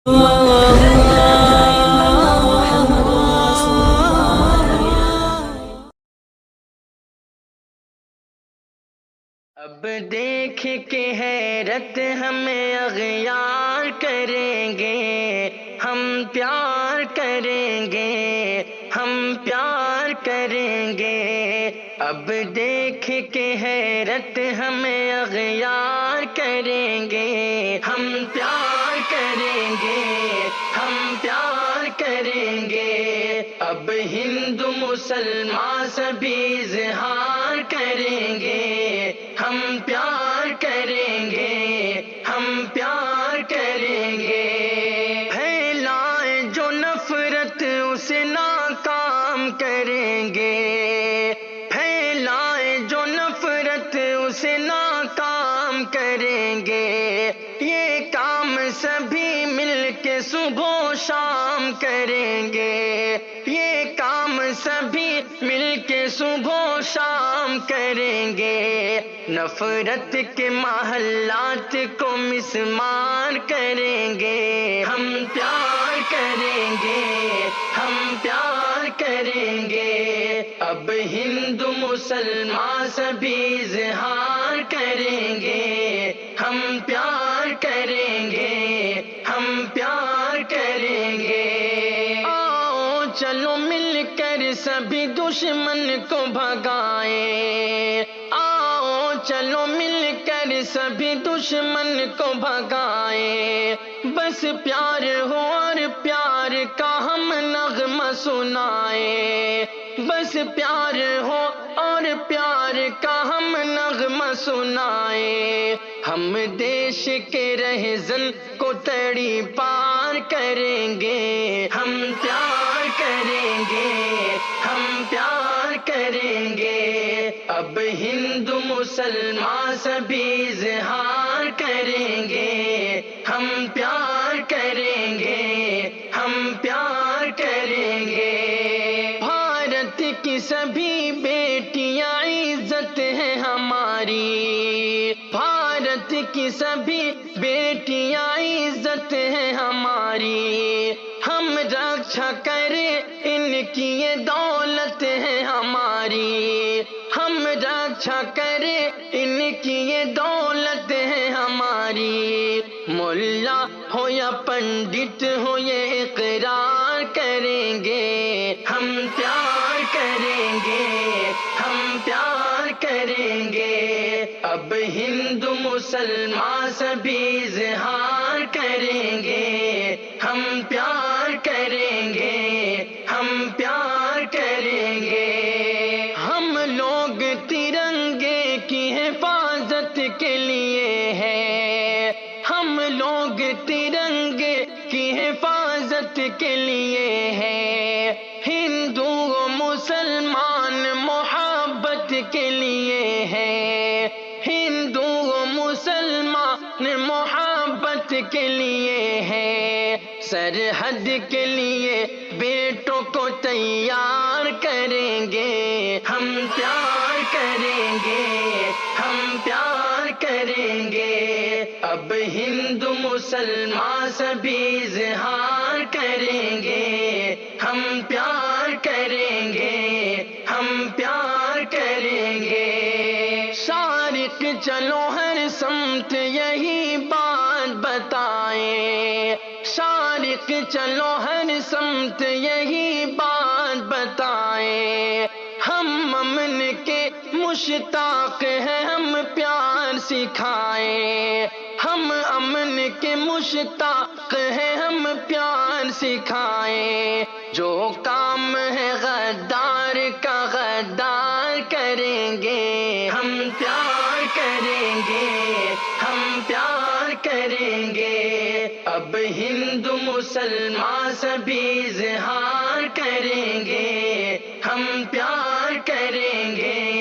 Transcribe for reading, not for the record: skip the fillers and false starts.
اب دیکھ کے حیرت ہمیں اغیار کریں گے، ہم پیار کریں گے، ہم پیار کریں گے۔ اب دیکھ کے حیرت ہمیں اغیار کریں گے، ہم پیار کریں گے، ہم پیار کریں گے۔ اب ہندو مسلمان سبھی اظہار کریں گے، ہم پیار کریں گے، ہم پیار کریں گے۔ پھیلائے جو نفرت اسے ناکام کریں گے، پھیلائے جو نفرت اسے ناکام کریں گے۔ یہ کام سبھی مل کے صبح و شام کریں گے، یہ کام سبھی مل کے صبح و شام کریں گے۔ نفرت کے محلات کو مسمار کریں گے، ہم پیار کریں گے، ہم پیار کریں گے۔ اب ہندو مسلمان سبھی اظہار کریں گے، ہم پیار کریں گے، ہم پیار کریں گے۔ آؤ چلو مل کر سبھی دشمن کو بھگائیں، آؤ چلو مل کر سبھی دشمن کو بھگائیں۔ بس پیار ہو اور پیار کا ہم نغمہ سنائیں، بس پیار ہو اور پیار کا ہم نغمہ سنائیں۔ ہم دیش کے رہزن کو تڑی پار کریں گے، ہم پیار کریں گے، ہم پیار کریں گے۔ اب ہندو مسلمان سبھی اظہار کریں گے، ہم پیار کریں گے، ہم پیار کریں گے۔ بھارت کی سبھی بیٹیاں عزت ہے ہماری، بھارت کی سبھی بیٹیاں عزت ہے ہماری۔ ہم رکشا کریں ان کی یہ دولت ہے ہماری، ہم رکشا کریں ان کی یہ دولت ہے ہماری۔ ملا ہو یا پنڈت ہو یہ اقرار کریں گے، ہم پیار کریں گے، ہم پیار کریں گے۔ اب ہندو مسلمان سبھی اظہار کریں گے، ہم پیار کریں گے، ہم پیار کریں گے۔ ہم لوگ ترنگے کی حفاظت کے لیے ہیں، ہم لوگ ترنگے کی حفاظت کے لیے ہیں۔ ہندو و مسلمان محبت کے لیے ہیں، ہندو و مسلمان محبت کے لیے ہیں۔ سرحد کے لیے بیٹوں کو تیار کریں گے، ہم پیار کریں گے، ہم پیار کریں گے۔ اب ہندو مسلمان سبھی اظہار کریں گے، ہم پیار کریں گے، ہم پیار کریں گے۔ شارق چلو ہر سمت یہی بات بتائیں، شارق چلو ہر سمت یہی بات بتائیں۔ ہم امن کے مشتاق ہیں، ہم پیار سکھائیں، ہم امن کے مشتاق ہیں، ہم پیار سکھائیں۔ جو کام ہے غدار کا غدار کریں گے، ہم پیار کریں گے، ہم پیار کریں گے۔ اب ہندو مسلمان سبھی اظہار کریں گے، ہم پیار کریں گے،